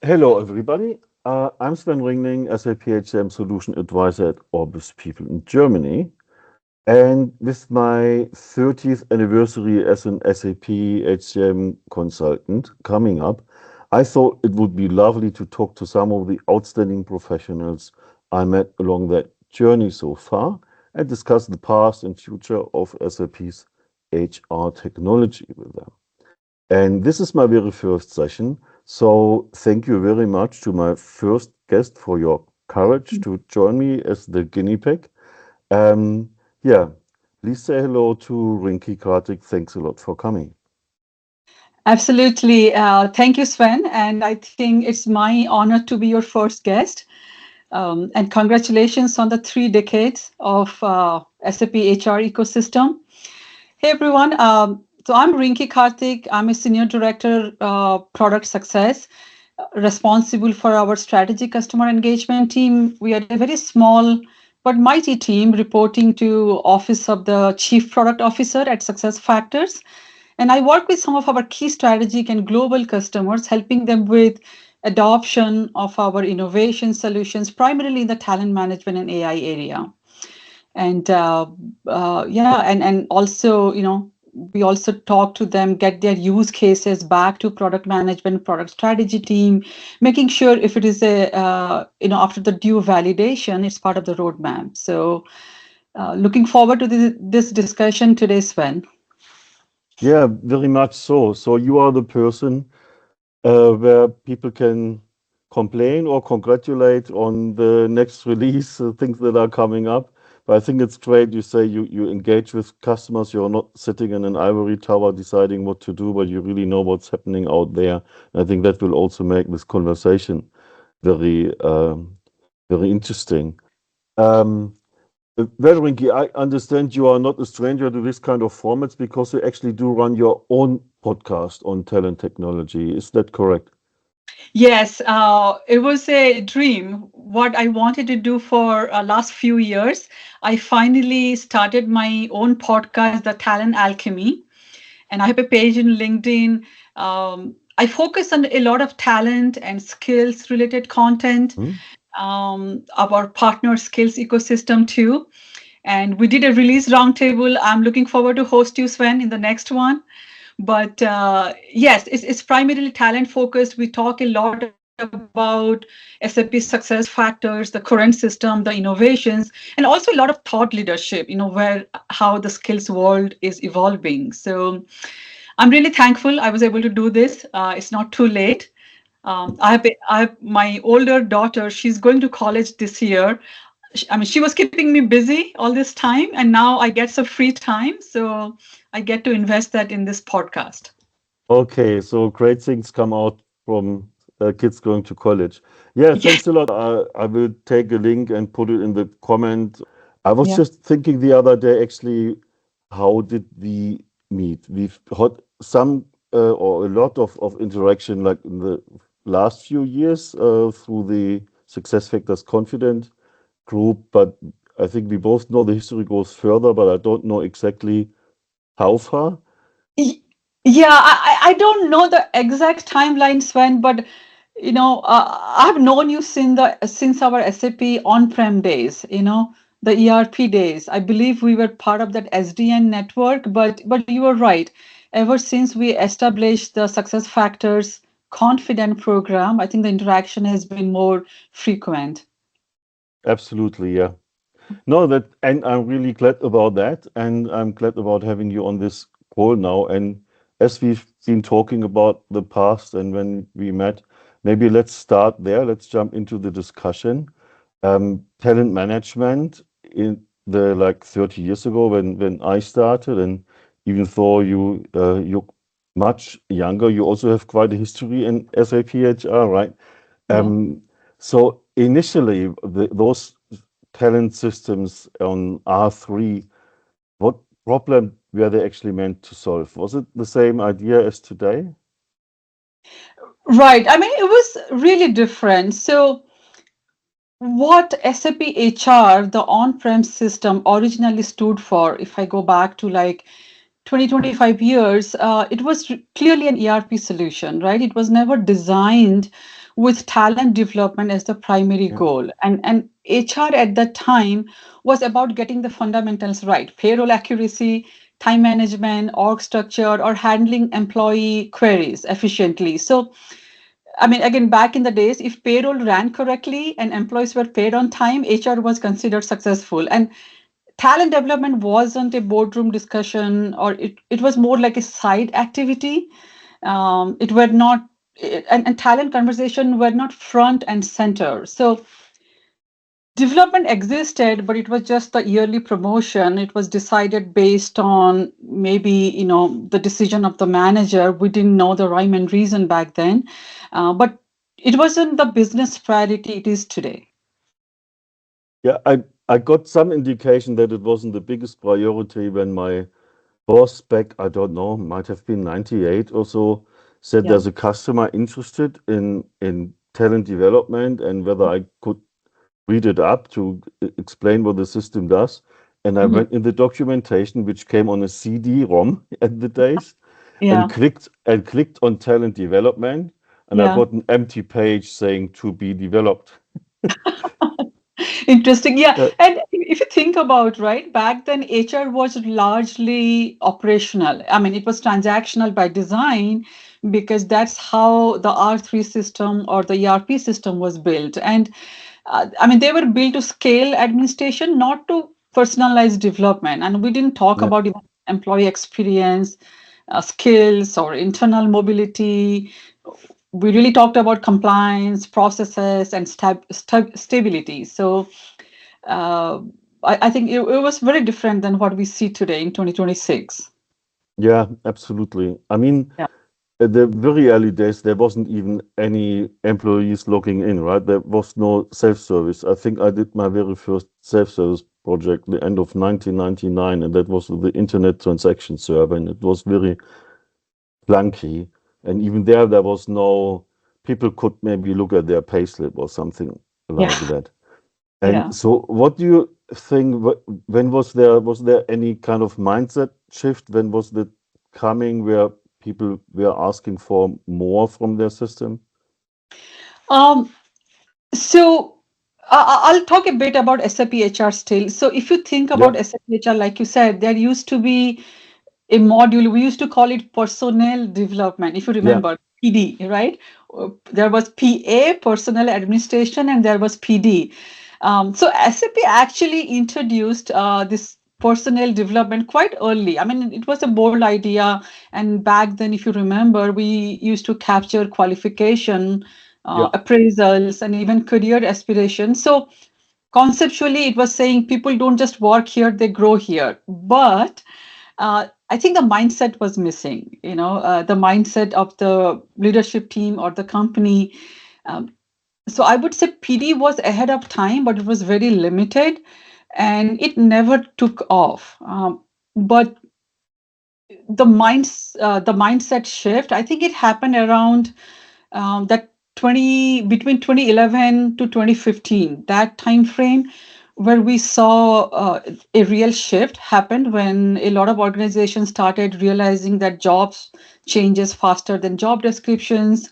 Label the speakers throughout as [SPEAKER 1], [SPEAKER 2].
[SPEAKER 1] Hello, everybody. I'm Sven Ringling, SAP HCM Solution Advisor at Orbis People in Germany. And with my 30th anniversary as an SAP HCM consultant coming up, I thought it would be lovely to talk to some of the outstanding professionals I met along that journey so far and discuss the past and future of SAP's HR technology with them. And this is my very first session. So thank you very much to my first guest for your courage to join me as the guinea pig. Um, yeah, please say hello to Rinky Karthik. Thanks a lot for coming.
[SPEAKER 2] Absolutely. Thank you, Sven. And I think it's my honor to be your first guest. And congratulations on the 3 decades of SAP HR ecosystem. Hey, everyone. So I'm Rinky Karthik. I'm a Senior Director, Product Success, responsible for our strategic customer engagement team. We are a very small but mighty team reporting to Office of the Chief Product Officer at SuccessFactors. And I work with some of our key strategic and global customers, helping them with adoption of our innovation solutions, primarily in the talent management and AI area. And yeah, and also, we also talk to them, get their use cases back to product management, product strategy team, making sure if it is after the due validation, it's part of the roadmap. So looking forward to this discussion today, Sven.
[SPEAKER 1] Yeah, very much so. So you are the person where people can complain or congratulate on the next release, things that are coming up. But I think it's great you say you engage with customers. You're not sitting in an ivory tower deciding what to do, but you really know what's happening out there. And I think that will also make this conversation very, very interesting. Um, well, Rinky, I understand you are not a stranger to this kind of formats because you actually do run your own podcast on talent technology. Is that correct?
[SPEAKER 2] Yes, it was a dream. What I wanted to do for last few years, I finally started my own podcast, The Talent Alchemy, and I have a page in LinkedIn. I focus on a lot of talent and skills related content,
[SPEAKER 1] Hmm?
[SPEAKER 2] our partner skills ecosystem too. And we did a release roundtable. I'm looking forward to host you, Sven, in the next one. But yes, it's primarily talent focused. We talk a lot about SAP SuccessFactors, the current system, the innovations, and also a lot of thought leadership, where how the skills world is evolving. So I'm really thankful I was able to do this. It's not too late. I have my older daughter, she's going to college this year. I mean, she was keeping me busy all this time, and now I get some free time. So I get to invest that in this podcast.
[SPEAKER 1] Okay, so great things come out from kids going to college. Yeah,
[SPEAKER 2] Yes.
[SPEAKER 1] thanks a lot. I will take a link and put it in the comment. I was
[SPEAKER 2] Yeah.
[SPEAKER 1] just thinking the other day, actually, how did we meet? We've had some or a lot of interaction like in the last few years through the SuccessFactors Confident group, but I think we both know the history goes further, but I don't know exactly how far.
[SPEAKER 2] Y- Yeah, I don't know the exact timeline, Sven, but I've known you since our SAP on-prem days, the ERP days. I believe we were part of that SDN network, but you were right. Ever since we established the Success Factors Confident program, I think the interaction has been more frequent.
[SPEAKER 1] Absolutely, yeah. No, that, and I'm really glad about that. And I'm glad about having you on this call now. And as we've been talking about the past and when we met, maybe let's start there. Let's jump into the discussion. Talent management in the like 30 years ago when I started, and even though you're much younger, you also have quite a history in SAP HR, right?
[SPEAKER 2] Yeah.
[SPEAKER 1] Um, so initially, those talent systems on R3, what problem were they actually meant to solve? Was it the same idea as today?
[SPEAKER 2] Right. I mean, it was really different. So what SAP HR, the on-prem system, originally stood for, if I go back to like 20, 25 years, it was clearly an ERP solution, right? It was never designed with talent development as the primary
[SPEAKER 1] Yeah.
[SPEAKER 2] goal. And HR at that time was about getting the fundamentals right: payroll accuracy, time management, org structure, or handling employee queries efficiently. So, I mean, again, back in the days, if payroll ran correctly and employees were paid on time, HR was considered successful. And talent development wasn't a boardroom discussion, or it was more like a side activity. It were not, and talent conversation were not front and center. So development existed, but it was just the yearly promotion. It was decided based on maybe, the decision of the manager. We didn't know the rhyme and reason back then, but it wasn't the business priority it is today.
[SPEAKER 1] Yeah, I got some indication that it wasn't the biggest priority when my boss back, I don't know, might have been 98 or so, said
[SPEAKER 2] Yeah.
[SPEAKER 1] there's a customer interested in talent development and whether I could read it up to explain what the system does. And I
[SPEAKER 2] Mhm.
[SPEAKER 1] went in the documentation, which came on a CD-ROM at the days,
[SPEAKER 2] Yeah.
[SPEAKER 1] and clicked on talent development, and I
[SPEAKER 2] Yeah.
[SPEAKER 1] got an empty page saying to be developed.
[SPEAKER 2] Interesting. Yeah.
[SPEAKER 1] Uh,
[SPEAKER 2] And if you think about, right, back then HR was largely operational. I mean, it was transactional by design because that's how the R3 system or the ERP system was built. And I mean, they were built to scale administration, not to personalize development. And we didn't talk
[SPEAKER 1] yeah,
[SPEAKER 2] about even employee experience, skills, or internal mobility. We really talked about compliance, processes, and stability. So uh, I think it was very different than what we see today in 2026.
[SPEAKER 1] yeah, absolutely. I mean,
[SPEAKER 2] Yeah.
[SPEAKER 1] at the very early days, there wasn't even any employees logging in, right? There was no self-service. I think I did my very first self-service project the end of 1999, and that was with the Internet Transaction Server, and it was very clunky. And even there was no, people could maybe look at their payslip or something like
[SPEAKER 2] Yeah.
[SPEAKER 1] that. And
[SPEAKER 2] Yeah.
[SPEAKER 1] so, what do you think? When was there any kind of mindset shift? When was that coming where people were asking for more from their system?
[SPEAKER 2] Um, so I'll talk a bit about SAP HR still. So if you think
[SPEAKER 1] Yeah,
[SPEAKER 2] about SAP HR, like you said, there used to be a module. We used to call it personnel development, if you
[SPEAKER 1] yeah,
[SPEAKER 2] remember, PD, right? There was PA, personnel administration, and there was PD. So SAP actually introduced this personnel development quite early. I mean, it was a bold idea. And back then, if you remember, we used to capture qualification,
[SPEAKER 1] yeah,
[SPEAKER 2] appraisals, and even career aspirations. So conceptually, it was saying people don't just work here, they grow here. But I think the mindset was missing, the mindset of the leadership team or the company. Um, so I would say PD was ahead of time, but it was very limited and it never took off. But the mindset shift, I think it happened around that 20 between 2011 to 2015, that time frame, where we saw a real shift happened when a lot of organizations started realizing that jobs changes faster than job descriptions.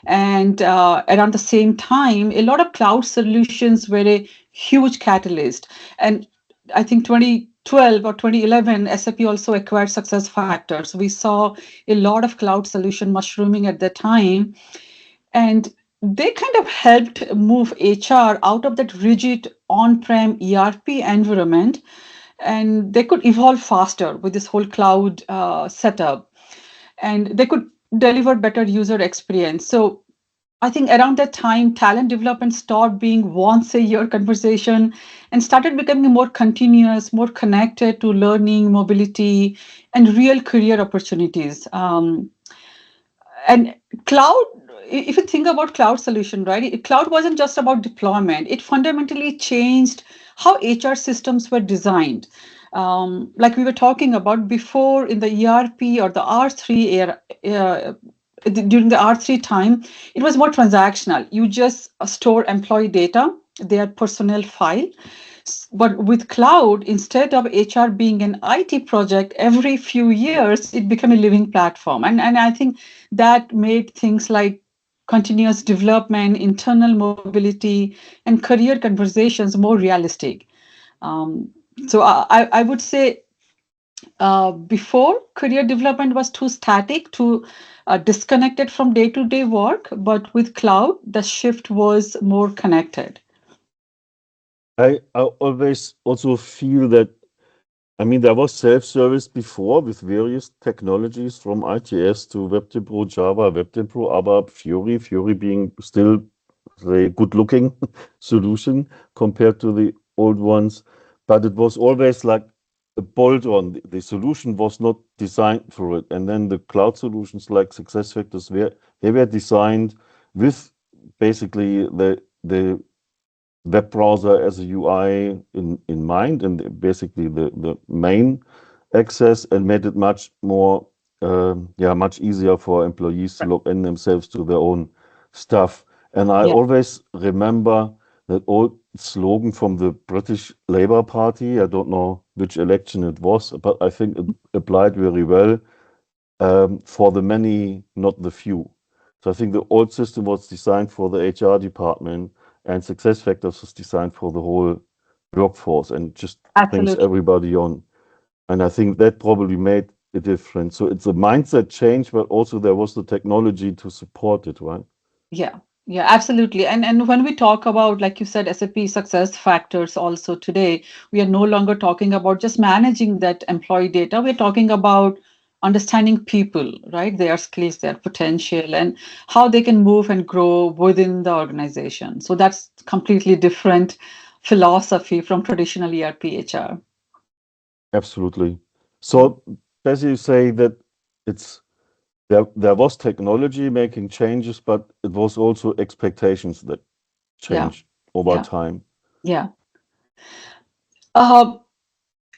[SPEAKER 2] And around the same time, a lot of cloud solutions were a huge catalyst. And I think 2012 or 2011, SAP also acquired SuccessFactors. We saw a lot of cloud solution mushrooming at that time, and they kind of helped move HR out of that rigid on-prem ERP environment, and they could evolve faster with this whole cloud setup, and they could deliver better user experience. So I think around that time, talent development stopped being once a year conversation and started becoming more continuous, more connected to learning, mobility, and real career opportunities. And cloud, if you think about cloud solution, right, cloud wasn't just about deployment. It fundamentally changed how HR systems were designed. Like we were talking about before, in the ERP or the R3 era, during the R3 time, it was more transactional. You just store employee data, their personnel file. But with cloud, instead of HR being an IT project, every few years it became a living platform. And I think that made things like continuous development, internal mobility, and career conversations more realistic. Um, so I would say before, career development was too static, too disconnected from day-to-day work, but with cloud, the shift was more connected.
[SPEAKER 1] I always also feel that, I mean, there was self-service before with various technologies from ITS to WebDepot, Java, WebDepot, ABAP, Fury being still the good-looking solution compared to the old ones. But it was always like a bolt-on. The solution was not designed for it. And then the cloud solutions like SuccessFactors they were designed with basically the web browser as a UI in mind, and basically the main access, and made it much more, much easier for employees to log in themselves to their own stuff. And I
[SPEAKER 2] Yeah,
[SPEAKER 1] always remember that old slogan from the British Labour Party. I don't know which election it was, but I think it applied very well, for the many, not the few. So I think the old system was designed for the HR department, and SuccessFactors was designed for the whole workforce and just brings
[SPEAKER 2] absolutely.
[SPEAKER 1] everybody on. And I think that probably made a difference. So it's a mindset change, but also there was the technology to support it, right?
[SPEAKER 2] Yeah, yeah, absolutely. And when we talk about, like you said, SAP success factors also today, we are no longer talking about just managing that employee data. We're talking about understanding people, right? Their skills, their potential, and how they can move and grow within the organization. So that's completely different philosophy from traditional ERP HR.
[SPEAKER 1] Absolutely.
[SPEAKER 2] Yeah.
[SPEAKER 1] So as you say that it's there was technology making changes, but it was also expectations that
[SPEAKER 2] Yeah.
[SPEAKER 1] changed over
[SPEAKER 2] Yeah.
[SPEAKER 1] time.
[SPEAKER 2] Yeah. Uh,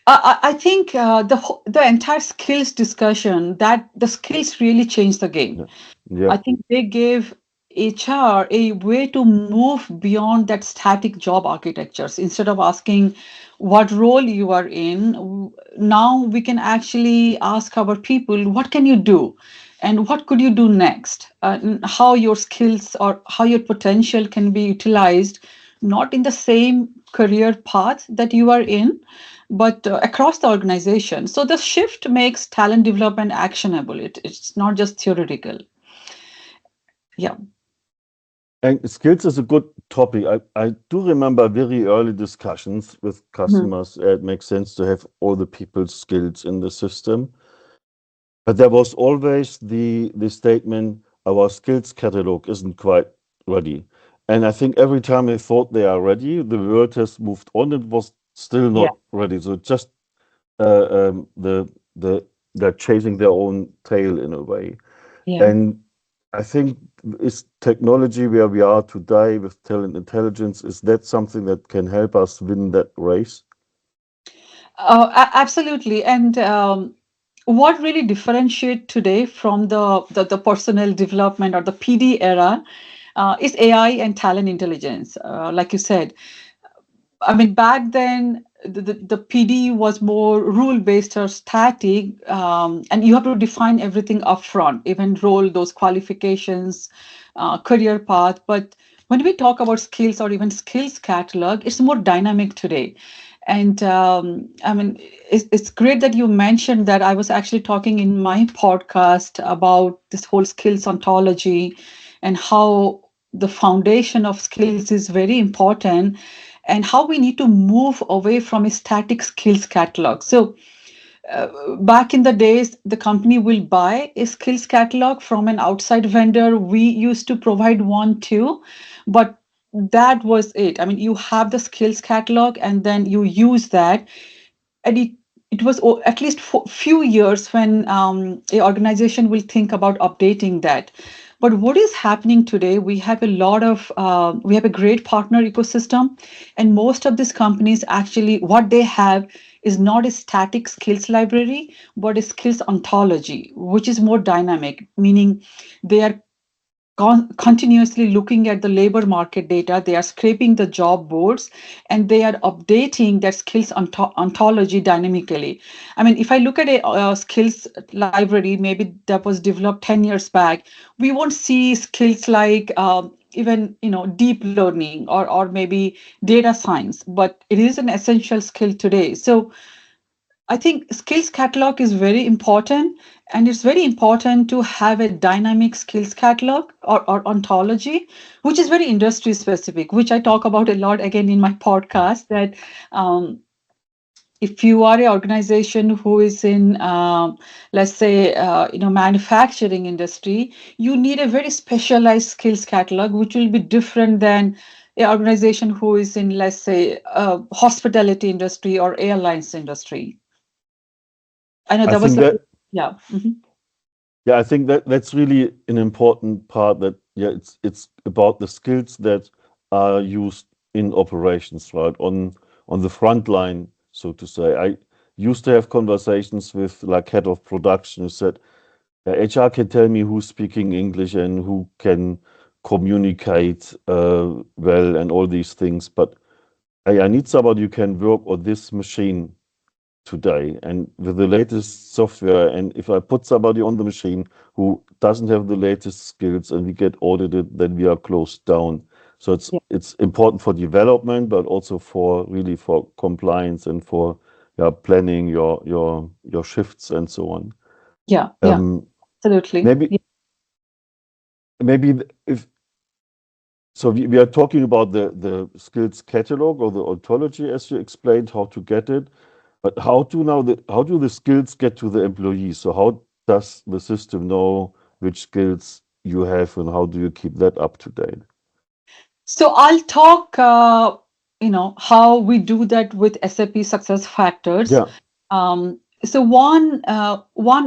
[SPEAKER 2] I think the entire skills discussion, that the skills really changed the game.
[SPEAKER 1] Yeah. Yeah.
[SPEAKER 2] I think they gave HR a way to move beyond that static job architectures. Instead of asking what role you are in, now we can actually ask our people, what can you do? And what could you do next? And how your skills or how your potential can be utilized, not in the same career path that you are in, but across the organization. So the shift makes talent development actionable. It's not just theoretical. Yeah.
[SPEAKER 1] And skills is a good topic. I do remember very early discussions with
[SPEAKER 2] Mhm.
[SPEAKER 1] customers. It makes sense to have all the people's skills in the system. But there was always the statement, our skills catalog isn't quite ready. And I think every time they thought they are ready, the world has moved on. It was still
[SPEAKER 2] Yeah.
[SPEAKER 1] not ready. So just the they're chasing their own tail in a way.
[SPEAKER 2] Yeah.
[SPEAKER 1] And I think is technology where we are today with talent intelligence, is that something that can help us win that race?
[SPEAKER 2] Absolutely. And what really differentiate today from the personal development or the PD era is AI and talent intelligence. Like you said, I mean, back then, the PD was more rule-based or static, and you have to define everything upfront, even role, those qualifications, career path. But when we talk about skills or even skills catalog, it's more dynamic today. And I mean, it's great that you mentioned that. I was actually talking in my podcast about this whole skills ontology and how the foundation of skills is very important, and how we need to move away from a static skills catalog. So, back in the days, the company will buy a skills catalog from an outside vendor. We used to provide one too, but that was it. I mean, you have the skills catalog and then you use that, and it was at least for few years when a organization will think about updating that. But what is happening today, we have a lot of we have a great partner ecosystem, and most of these companies actually what they have is not a static skills library but a skills ontology, which is more dynamic, meaning they are continuously looking at the labor market data. They are scraping the job boards, and they are updating their skills ontology dynamically. I mean, if I look at a skills library, maybe that was developed 10 years back, we won't see skills like even deep learning or maybe data science, but it is an essential skill today. So I think skills catalog is very important, and it's very important to have a dynamic skills catalog or ontology, which is very industry specific, which I talk about a lot again in my podcast. That um, if you are an organization who is in, let's say, manufacturing industry, you need a very specialized skills catalog, which will be different than an organization who is in, let's say, hospitality industry or airlines industry. I know
[SPEAKER 1] I
[SPEAKER 2] that was
[SPEAKER 1] think
[SPEAKER 2] the
[SPEAKER 1] that
[SPEAKER 2] yeah.
[SPEAKER 1] Yeah, I think that that's really an important part. That yeah, it's about the skills that are used in operations, right? On the front line, so to say. I used to have conversations with like head of production who said, yeah, HR can tell me who's speaking English and who can communicate well and all these things, but I need somebody who can work on this machine today and with the latest software. And if I put somebody on the machine who doesn't have the latest skills and we get audited, then we are closed down. So
[SPEAKER 2] Yeah.
[SPEAKER 1] it's important for development, but also for really for compliance and for planning your shifts and so on.
[SPEAKER 2] Yeah. Yeah.
[SPEAKER 1] Um,
[SPEAKER 2] Absolutely.
[SPEAKER 1] maybe
[SPEAKER 2] Yeah.
[SPEAKER 1] if so, we are talking about the skills catalog or the ontology, as you explained, how to get it. But how do the skills get to the employees? So how does the system know which skills you have and how do you keep that up to date?
[SPEAKER 2] So I'll talk, how we do that with SAP Success Factors.
[SPEAKER 1] Yeah.
[SPEAKER 2] So one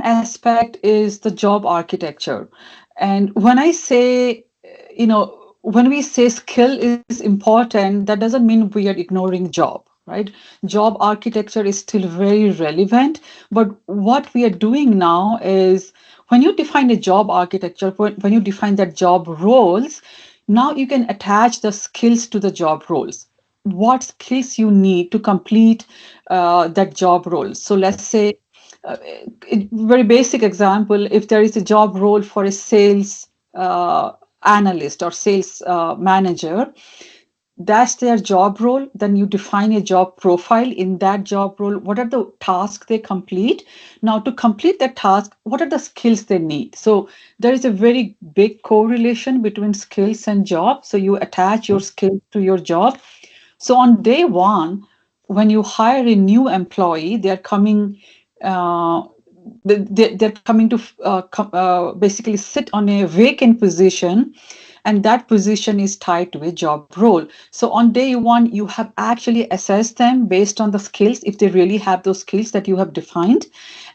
[SPEAKER 2] aspect is the job architecture, and when I say, when we say skill is important, that doesn't mean we are ignoring job, right? Job architecture is still very relevant, but what we are doing now is when you define a job architecture, when you define that job roles, now you can attach the skills to the job roles. What skills you need to complete that job role. So let's say, uh, very basic example, if there is a job role for a sales analyst or sales manager, that's their job role. Then you define a job profile. In that job role, what are the tasks they complete? Now, to complete that task, what are the skills they need? So there is a very big correlation between skills and job. So you attach your skills to your job. So on day one, when you hire a new employee, they're coming. Uh, they're coming to basically sit on a vacant position, and that position is tied to a job role. So on day one, you have actually assessed them based on the skills, if they really have those skills that you have defined,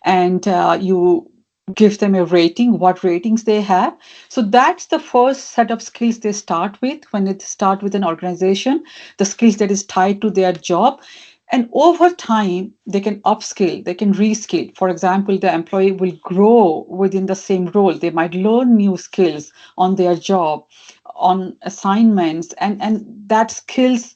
[SPEAKER 2] and you give them a rating, what ratings they have. So that's the first set of skills they start with when they start with an organization, the skills that is tied to their job. And over time, they can upskill, they can reskill. For example, the employee will grow within the same role. They might learn new skills on their job, on assignments, and that skills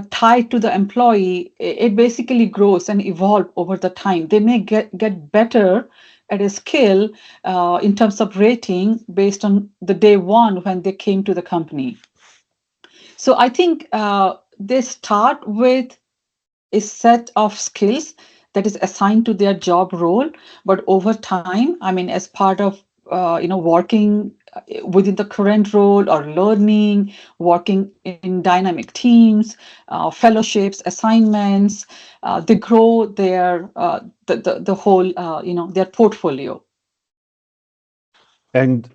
[SPEAKER 2] tied to the employee, it basically grows and evolve over the time. They may get better at a skill in terms of rating based on the day one when they came to the company. So I think they start with a set of skills that is assigned to their job role, but over time, I mean, as part of working within the current role or learning, working in dynamic teams, fellowships, assignments, they grow their the whole their portfolio.
[SPEAKER 1] And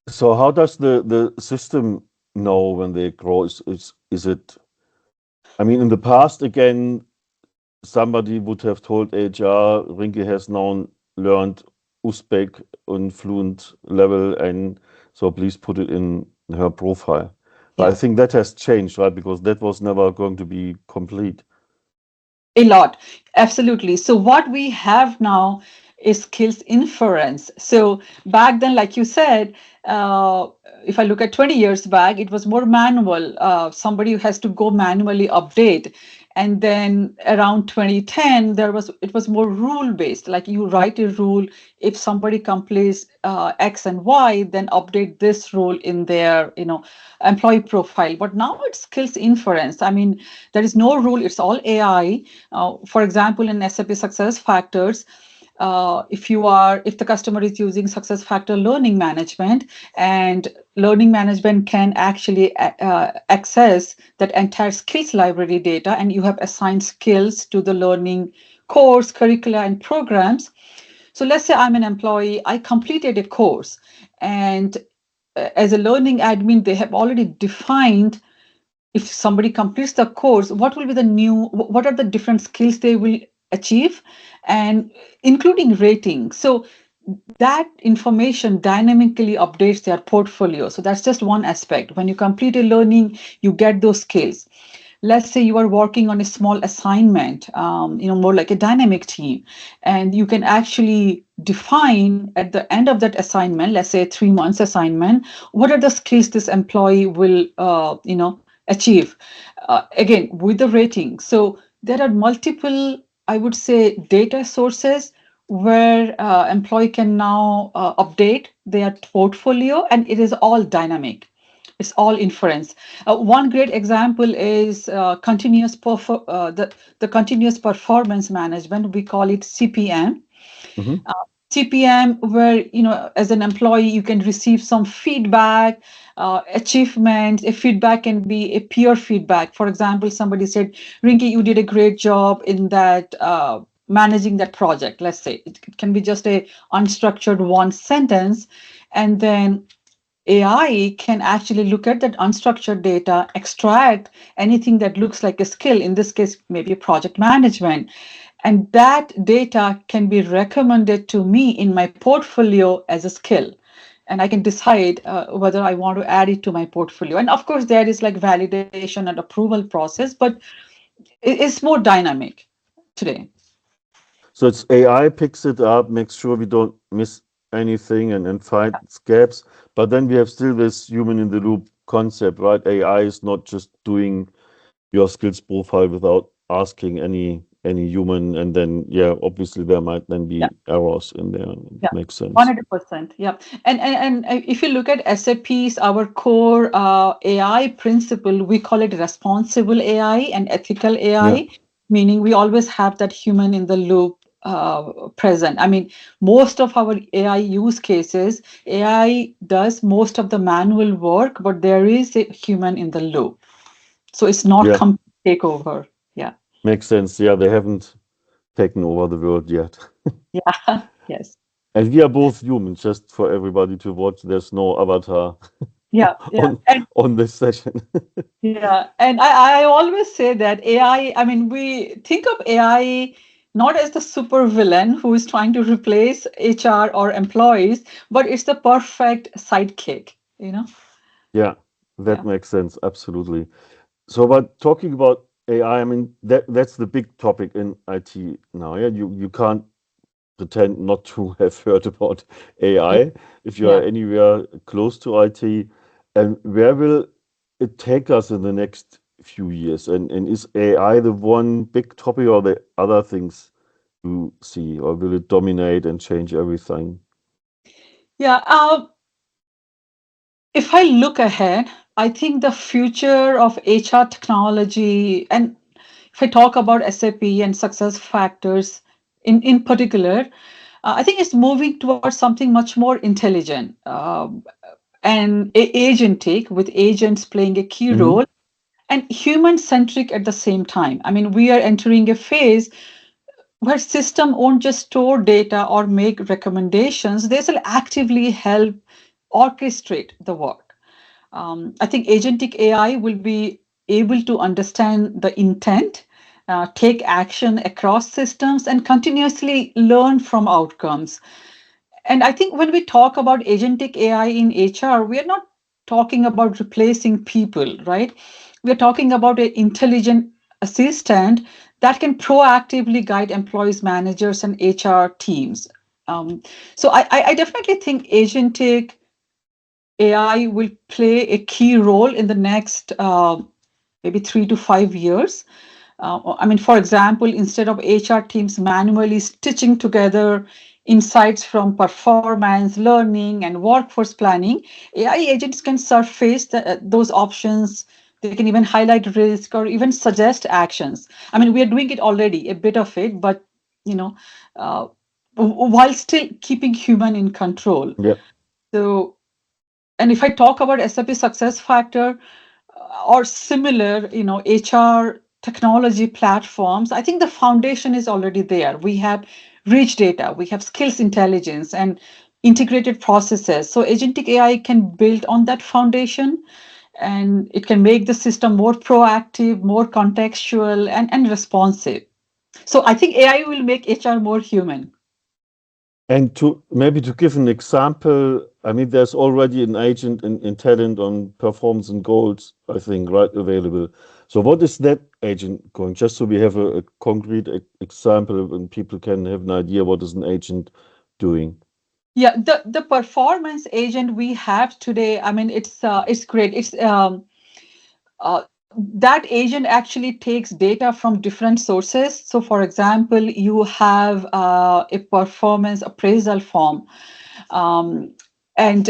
[SPEAKER 1] so how does the system know when they grow? Is it, I mean, in the past, again, somebody would have told HR, Rinky has now learned Uzbek on fluent level, and so please put it in her profile. But I
[SPEAKER 2] Yeah.
[SPEAKER 1] think that has changed, right? Because that was never going to be complete.
[SPEAKER 2] A lot, absolutely. So what we have now is skills inference. So back then, like you said, uh, if I look at 20 years back, it was more manual. Somebody has to go manually update. And then around 2010, it was more rule based. Like you write a rule, if somebody completes X and Y, then update this rule in their employee profile. But now it's skills inference. I mean, there is no rule; it's all AI. For example, in SAP Success Factors, if the customer is using success factor learning management, and learning management can actually access that entire skills library data, and you have assigned skills to the learning course curricula and programs. So let's say I'm an employee, I completed a course, and as a learning admin, they have already defined, if somebody completes the course, what are the different skills they will achieve, and including rating. So that information dynamically updates their portfolio. So that's just one aspect. When you complete a learning, you get those skills. Let's say you are working on a small assignment, more like a dynamic team, and you can actually define at the end of that assignment, let's say a 3 months assignment, what are the skills this employee will, achieve, again, with the rating. So there are multiple, I would say, data sources where employee can now update their portfolio, and it is all dynamic. It's all inference. One great example is the continuous performance management. We call it CPM.
[SPEAKER 1] Hmm.
[SPEAKER 2] CPM, where as an employee you can receive some feedback, achievements. A feedback can be a peer feedback. For example, somebody said, "Rinky, you did a great job in that." Managing that project, let's say it can be just a unstructured one sentence, and then AI can actually look at that unstructured data, extract anything that looks like a skill, in this case, maybe project management. And that data can be recommended to me in my portfolio as a skill. And I can decide whether I want to add it to my portfolio. And of course, there is like validation and approval process, but it's more dynamic today.
[SPEAKER 1] So it's AI picks it up, makes sure we don't miss anything and find gaps. But then we have still this human in the loop concept, right? AI is not just doing your skills profile without asking any human, and then yeah, obviously there might then
[SPEAKER 2] Yeah.
[SPEAKER 1] be errors in there.
[SPEAKER 2] Yeah,
[SPEAKER 1] Makes sense.
[SPEAKER 2] 100%. Yeah. And if you look at SAP's, our core AI principle, we call it responsible AI and ethical
[SPEAKER 1] Yeah,
[SPEAKER 2] AI, meaning we always have that human in the loop present. I mean, most of our AI use cases, AI does most of the manual work, but there is a human in the loop. So it's not
[SPEAKER 1] yeah,
[SPEAKER 2] complete takeover. Yeah.
[SPEAKER 1] makes sense. Yeah, they haven't taken over the world yet.
[SPEAKER 2] Yeah. Yes.
[SPEAKER 1] And we are both human, just for everybody to watch. There's no avatar
[SPEAKER 2] Yeah. Yeah.
[SPEAKER 1] on on this session.
[SPEAKER 2] Yeah, and I always say that I mean, we think of AI not as the super villain who is trying to replace HR or employees, but it's the perfect sidekick.
[SPEAKER 1] Yeah, that
[SPEAKER 2] Yeah.
[SPEAKER 1] makes sense. Absolutely. So, but talking about AI, I mean, that's the big topic in IT now. Yeah, you can't pretend not to have heard about
[SPEAKER 2] Yeah.
[SPEAKER 1] AI if you are
[SPEAKER 2] Yeah.
[SPEAKER 1] anywhere close to IT. And where will it take us in the next few years? And is AI the one big topic, or the other things you see, or will it dominate and change everything?
[SPEAKER 2] Yeah. If I look ahead, I think the future of HR technology, and if I talk about SAP and success factors in particular, I think it's moving towards something much more intelligent, and agentic, with agents playing a key
[SPEAKER 1] Hmm.
[SPEAKER 2] role, and human centric at the same time. I mean, we are entering a phase where system won't just store data or make recommendations, they will actively help orchestrate the work. I think agentic AI will be able to understand the intent, take action across systems, and continuously learn from outcomes. And I think when we talk about agentic AI in HR, we are not talking about replacing people, right? We're talking about an intelligent assistant that can proactively guide employees, managers, and HR teams. So I definitely think agentic AI will play a key role in the next maybe 3 to 5 years. I mean, for example, instead of HR teams manually stitching together insights from performance, learning, and workforce planning, AI agents can surface those options. They can even highlight risk or even suggest actions. I mean, we are doing it already, a bit of it, but you know, uh, while still keeping human in control.
[SPEAKER 1] Yeah.
[SPEAKER 2] So, and if I talk about SAP SuccessFactor or similar, HR technology platforms, I think the foundation is already there. We have rich data, we have skills intelligence and integrated processes. So agentic AI can build on that foundation, and it can make the system more proactive, more contextual, and responsive. So I think AI will make HR more human.
[SPEAKER 1] And to maybe to give an example, I mean, there's already an agent in talent on performance and goals, I think, right, available. So what is that agent going? Just so we have a concrete example and people can have an idea what is an agent doing.
[SPEAKER 2] Yeah, the performance agent we have today, I mean, it's great. It's that agent actually takes data from different sources. So, for example, you have a performance appraisal form, um, and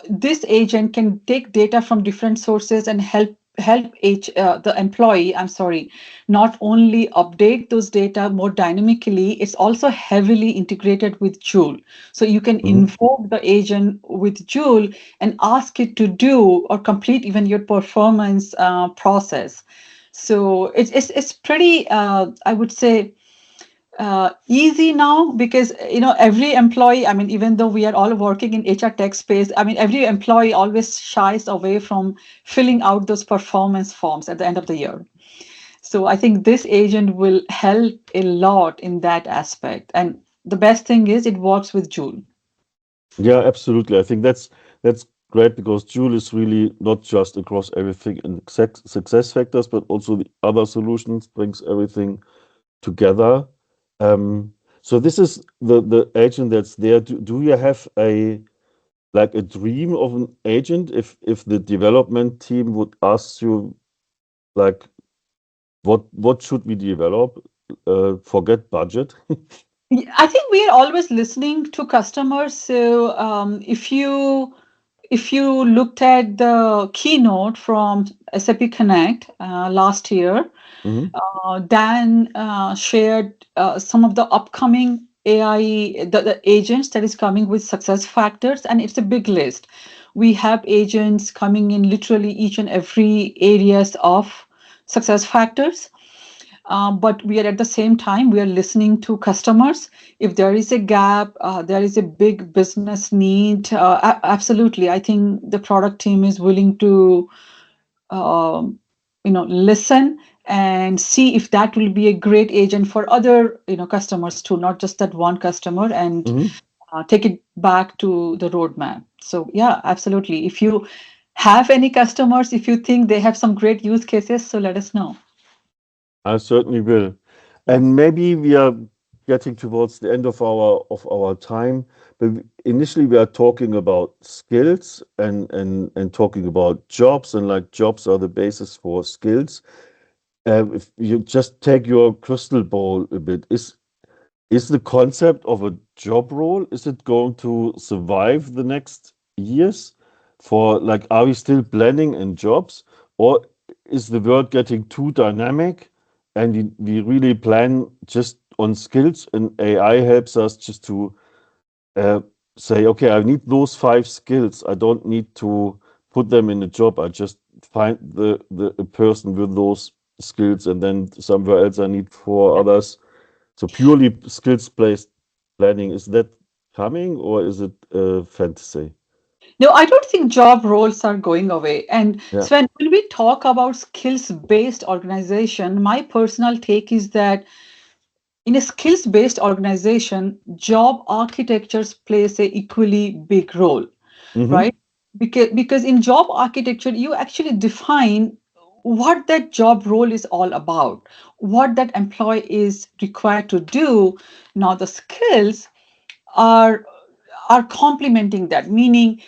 [SPEAKER 2] this agent can take data from different sources and the employee, I'm sorry, not only update those data more dynamically, it's also heavily integrated with Joule. So you can
[SPEAKER 1] Hmm.
[SPEAKER 2] invoke the agent with Joule and ask it to do or complete even your performance process. So it's pretty, I would say, easy now, because every employee, I mean, even though we are all working in HR tech space, I mean, every employee always shies away from filling out those performance forms at the end of the year. So I think this agent will help a lot in that aspect, and the best thing is it works with Joule.
[SPEAKER 1] Yeah, absolutely. I think that's great because Joule is really not just across everything in success factors, but also the other solutions brings everything together. So this is the agent that's there. Do you have a like a dream of an agent if the development team would ask you like what should we develop? Forget budget.
[SPEAKER 2] I think we are always listening to customers. So if you looked at the keynote from SAP Connect last year,
[SPEAKER 1] Hmm.
[SPEAKER 2] Dan shared some of the upcoming AI, the agents that is coming with success factors, and it's a big list. We have agents coming in literally each and every areas of success factors, but we are at the same time we are listening to customers. If there is a gap, there is a big business need. Absolutely, I think the product team is willing to um, listen and see if that will be a great agent for other customers too, not just that one customer, and
[SPEAKER 1] Hmm.
[SPEAKER 2] take it back to the roadmap. So yeah, absolutely. If you have any customers, if you think they have some great use cases, so let us know.
[SPEAKER 1] I certainly will. And maybe we are getting towards the end of our time, but initially we are talking about skills and talking about jobs, and like jobs are the basis for skills. If you just take your crystal ball a bit, is the concept of a job role, is it going to survive the next years? For like, are we still planning in jobs, or is the world getting too dynamic and we really plan just on skills and AI helps us just to uh, say, okay, I need those 5 skills. I don't need to put them in a job. I just find the a person with those skills and then somewhere else I need 4 others. So purely skills-based planning, is that coming or is it fantasy?
[SPEAKER 2] No, I don't think job roles are going away. And
[SPEAKER 1] Yeah.
[SPEAKER 2] Sven, when we talk about skills-based organization, my personal take is that in a skills-based organization, job architectures plays a equally big role,
[SPEAKER 1] Mm-hmm.
[SPEAKER 2] right? Because in job architecture, you actually define what that job role is all about, what that employee is required to do. Now, the skills are are complementing that, meaning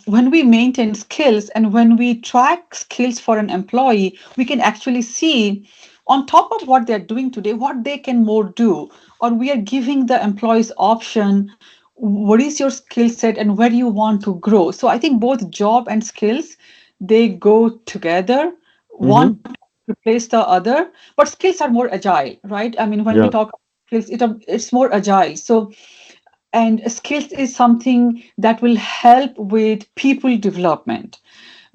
[SPEAKER 2] when we maintain skills and when we track skills for an employee, we can actually see on top of what they're doing today what they can more do, or we are giving the employees option, what is your skill set and where you want to grow. So I think both job and skills, they go together. One
[SPEAKER 1] Mm-hmm.
[SPEAKER 2] replace the other, but skills are more agile, right? I mean, when we
[SPEAKER 1] Yeah.
[SPEAKER 2] talk skills, it's more agile. So, and skills is something that will help with people development,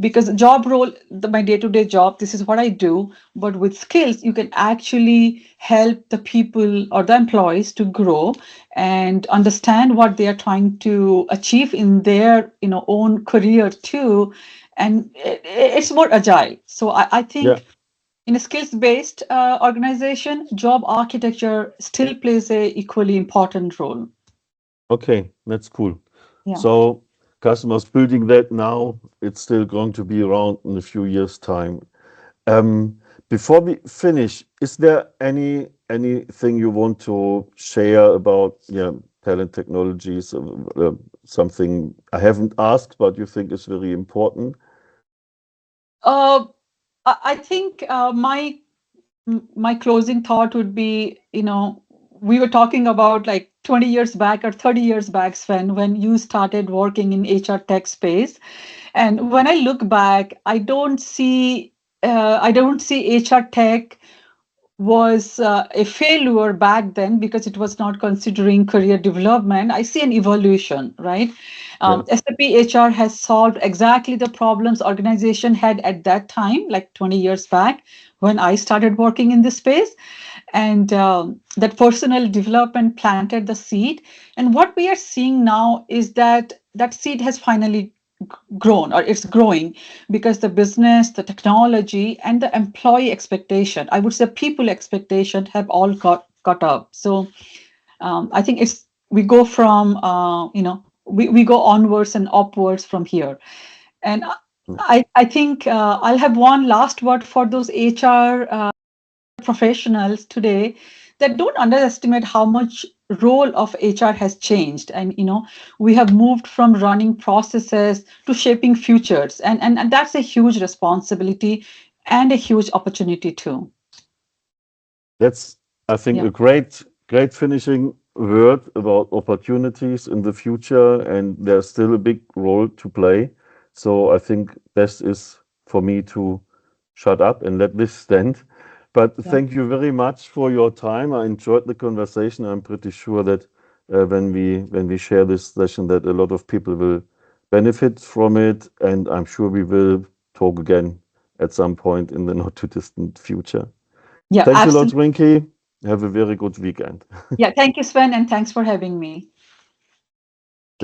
[SPEAKER 2] because job role, my day-to-day job, this is what I do, but with skills you can actually help the people or the employees to grow and understand what they are trying to achieve in their own career too, and it's more agile. So I
[SPEAKER 1] Yeah.
[SPEAKER 2] think in a skills-based organization, job architecture still plays a equally important role.
[SPEAKER 1] Okay, that's cool.
[SPEAKER 2] Yeah.
[SPEAKER 1] So customers building that now, it's still going to be around in a few years' time. Um, Before we finish, is there anything you want to share about, yeah, talent technologies, something I haven't asked, but you think is very important?
[SPEAKER 2] Uh, I think my closing thought would be, we were talking about like 20 years back or 30 years back, Sven, when you started working in HR tech space. And when I look back, I don't see HR tech was a failure back then because it was not considering career development. I see an evolution, right?
[SPEAKER 1] Yeah.
[SPEAKER 2] SAP HR has solved exactly the problems organization had at that time, like 20 years back when I started working in this space. And that personal development planted the seed. And what we are seeing now is that that seed has finally grown, or it's growing, because the business, the technology, and the employee expectation, I would say people expectation, have all got caught up. So I think we go from we go onwards and upwards from here. And I think I'll have one last word for those HR professionals today, that don't underestimate how much role of HR has changed. And we have moved from running processes to shaping futures, and that's a huge responsibility and a huge opportunity too.
[SPEAKER 1] That's, I think,
[SPEAKER 2] Yeah.
[SPEAKER 1] a great finishing word about opportunities in the future, and there's still a big role to play. So I think best is for me to shut up and let this stand. But
[SPEAKER 2] Yeah.
[SPEAKER 1] thank you very much for your time. I enjoyed the conversation. I'm pretty sure that when we share this session, that a lot of people will benefit from it, and I'm sure we will talk again at some point in the not too distant future.
[SPEAKER 2] Yeah,
[SPEAKER 1] Thanks a lot,
[SPEAKER 2] absolutely.
[SPEAKER 1] Rinky. Have a very good weekend.
[SPEAKER 2] Yeah, thank you, Sven, and thanks for having me.